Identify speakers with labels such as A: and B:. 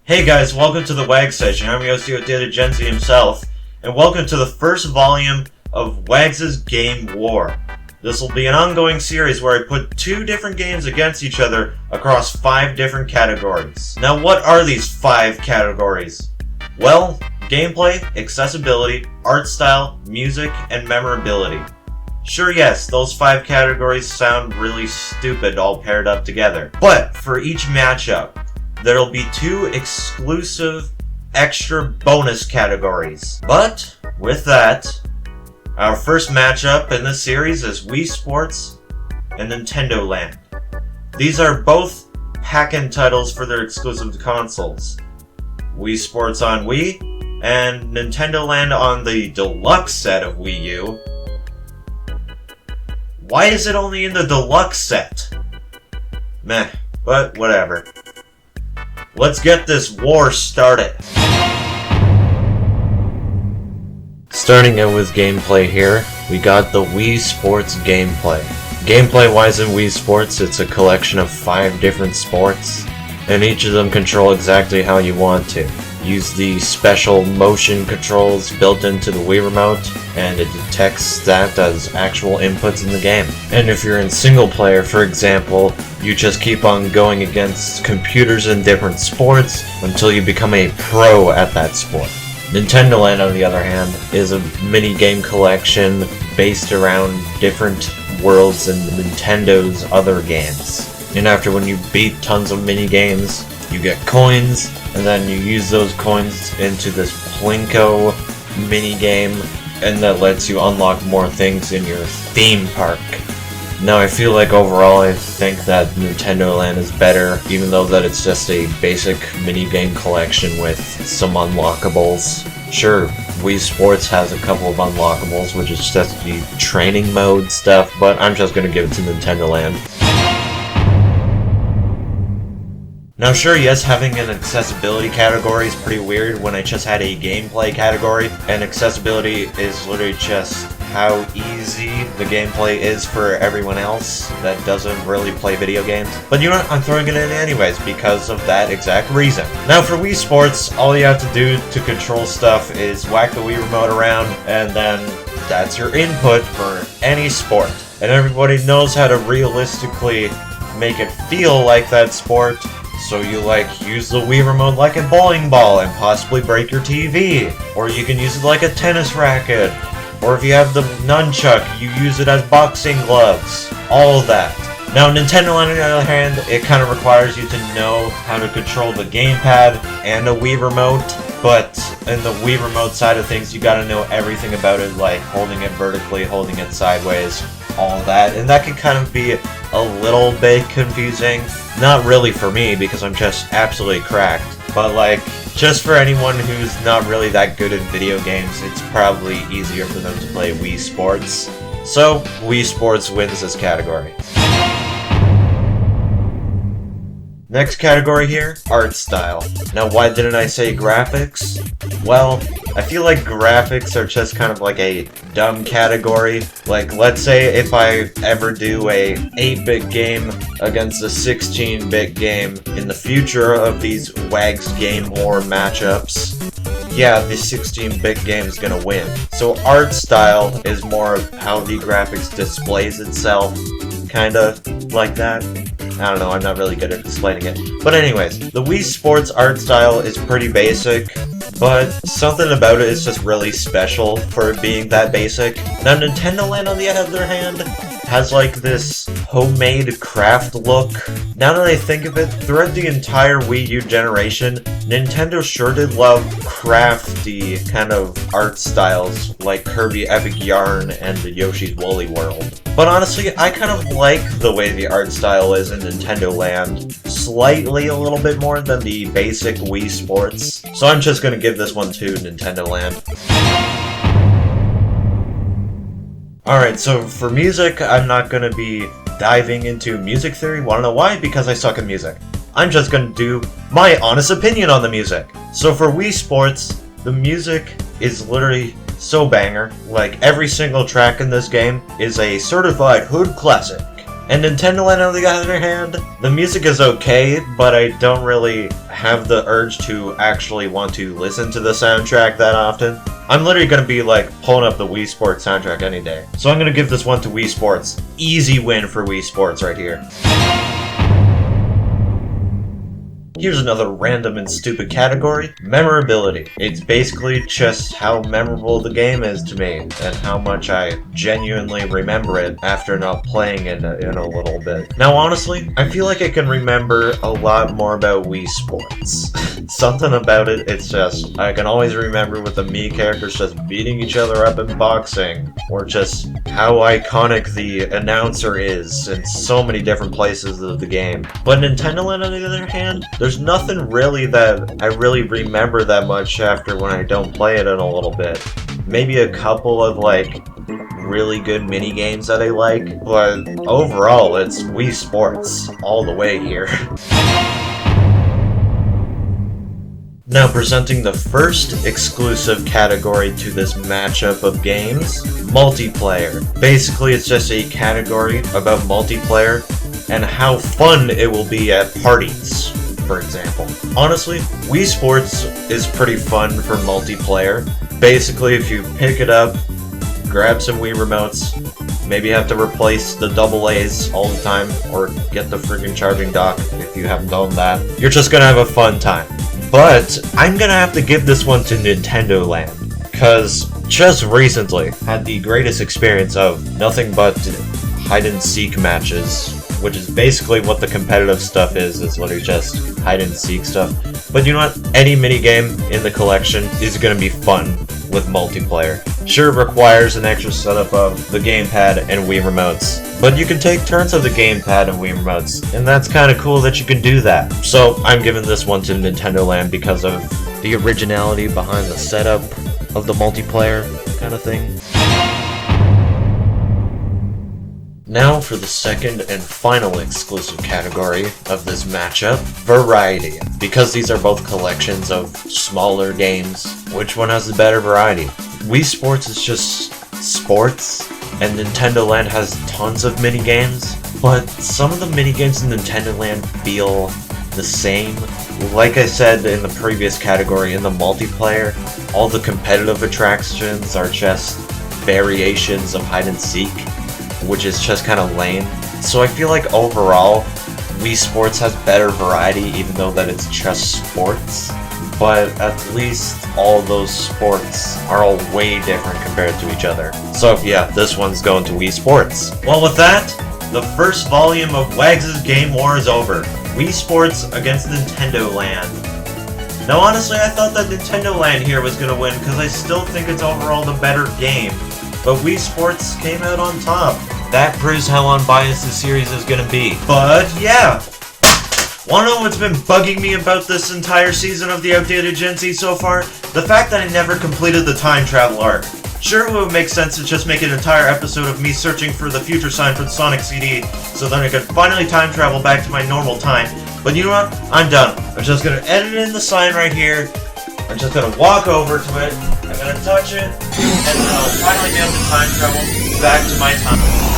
A: Hey guys, welcome to the WAG session. I'm Yosio Data Genzi himself, and welcome to the first volume of WAG's Game War. This will be an ongoing series where I put two different games against each other across 5 different categories. Now what are these 5 categories? Well, gameplay, accessibility, art style, music, and memorability. Sure, yes, those 5 categories sound really stupid all paired up together. But for each matchup, there'll be 2 exclusive extra bonus categories. But with that, our first matchup in this series is Wii Sports and Nintendo Land. These are both pack-in titles for their exclusive consoles. Wii Sports on Wii and Nintendo Land on the deluxe set of Wii U. Why is it only in the deluxe set? Meh, but whatever. Let's get this war started. Starting out with gameplay here, we got the Wii Sports gameplay. Gameplay-wise in Wii Sports, it's a collection of 5 different sports, and each of them control exactly how you want to. Use the special motion controls built into the Wii Remote, and it detects that as actual inputs in the game. And if you're in single player, for example, you just keep on going against computers in different sports until you become a pro at that sport. Nintendo Land, on the other hand, is a mini-game collection based around different worlds in Nintendo's other games. And after when you beat tons of mini-games, you get coins, and then you use those coins into this Plinko mini-game, and that lets you unlock more things in your theme park. Now I feel like overall I think that Nintendo Land is better, even though that it's just a basic mini-game collection with some unlockables. Sure, Wii Sports has a couple of unlockables, which is just the training mode stuff, but I'm just gonna give it to Nintendo Land. Now sure, yes, having an accessibility category is pretty weird when I just had a gameplay category, and accessibility is literally just how easy the gameplay is for everyone else that doesn't really play video games. But you know what, I'm throwing it in anyways because of that exact reason. Now for Wii Sports, all you have to do to control stuff is whack the Wii Remote around, and then that's your input for any sport. And everybody knows how to realistically make it feel like that sport. So you use the Wii Remote like a bowling ball and possibly break your TV. Or you can use it like a tennis racket. Or if you have the nunchuck, you use it as boxing gloves. All of that. Now Nintendo Land, on the other hand, it kind of requires you to know how to control the gamepad and a Wii Remote. But in the Wii Remote side of things, you gotta know everything about it, like holding it vertically, holding it sideways, all that. And that can kind of be a little bit confusing. Not really for me, because I'm just absolutely cracked. But just for anyone who's not really that good at video games, it's probably easier for them to play Wii Sports. So, Wii Sports wins this category. Next category here, art style. Now why didn't I say graphics? Well, I feel like graphics are just kind of like a dumb category. Like, let's say if I ever do a 8-bit game against a 16-bit game in the future of these WAG's Game War matchups, yeah, the 16-bit game is gonna win. So art style is more of how the graphics displays itself, kinda like that. I don't know, I'm not really good at explaining it. But anyways, the Wii Sports art style is pretty basic, but something about it is just really special for it being that basic. Now Nintendo Land, on the other hand, has this homemade craft look. Now that I think of it, throughout the entire Wii U generation, Nintendo sure did love crafty kind of art styles like Kirby Epic Yarn and the Yoshi's Woolly World. But honestly, I kind of like the way the art style is in Nintendo Land, slightly a little bit more than the basic Wii Sports. So I'm just gonna give this one to Nintendo Land. Alright, so for music, I'm not gonna be diving into music theory. Wanna know why? Because I suck at music. I'm just gonna do my honest opinion on the music. So for Wii Sports, the music is literally so banger. Every single track in this game is a certified hood classic. And Nintendo Land, on the other hand, the music is okay, but I don't really have the urge to actually want to listen to the soundtrack that often. I'm literally going to be like pulling up the Wii Sports soundtrack any day. So I'm going to give this one to Wii Sports. Easy win for Wii Sports right here. Here's another random and stupid category, memorability. It's basically just how memorable the game is to me and how much I genuinely remember it after not playing it in a little bit. Now honestly, I feel like I can remember a lot more about Wii Sports. Something about it, it's just, I can always remember with the Mii characters just beating each other up in boxing, or just how iconic the announcer is in so many different places of the game. But Nintendo Land, on the other hand, there's nothing really that I really remember that much after when I don't play it in a little bit. Maybe a couple of like really good mini games that I like, but overall it's Wii Sports all the way here. Now presenting the first exclusive category to this matchup of games, multiplayer. Basically it's just a category about multiplayer and how fun it will be at parties, for example. Honestly, Wii Sports is pretty fun for multiplayer. Basically, if you pick it up, grab some Wii remotes, maybe have to replace the AA's all the time, or get the freaking charging dock if you haven't done that, you're just gonna have a fun time. But I'm gonna have to give this one to Nintendo Land, because just recently had the greatest experience of nothing but hide and seek matches, which is basically what the competitive stuff is literally just hide and seek stuff. But you know what? Any minigame in the collection is going to be fun with multiplayer. Sure, it requires an extra setup of the gamepad and Wii remotes, but you can take turns of the gamepad and Wii remotes, and that's kind of cool that you can do that. So I'm giving this one to Nintendo Land because of the originality behind the setup of the multiplayer kind of thing. Now for the second and final exclusive category of this matchup, variety. Because these are both collections of smaller games, which one has the better variety? Wii Sports is just sports, and Nintendo Land has tons of mini-games, but some of the mini-games in Nintendo Land feel the same. Like I said in the previous category, in the multiplayer, all the competitive attractions are just variations of hide and seek, which is just kind of lame. So I feel like overall, Wii Sports has better variety, even though that it's just sports. But at least all those sports are all way different compared to each other. So yeah, this one's going to Wii Sports. Well, with that, the first volume of Wags' Game War is over. Wii Sports against Nintendo Land. Now honestly, I thought that Nintendo Land here was going to win, because I still think it's overall the better game. But Wii Sports came out on top. That proves how unbiased this series is gonna be. But yeah! Wanna know what's been bugging me about this entire season of the Outdated Gen Z so far? The fact that I never completed the time travel arc. Sure, it would make sense to just make an entire episode of me searching for the future sign for the Sonic CD, so then I could finally time travel back to my normal time. But you know what? I'm done. I'm just gonna edit in the sign right here. I'm just gonna walk over to it, I'm gonna touch it, and then I'll finally be able to time travel back to my time.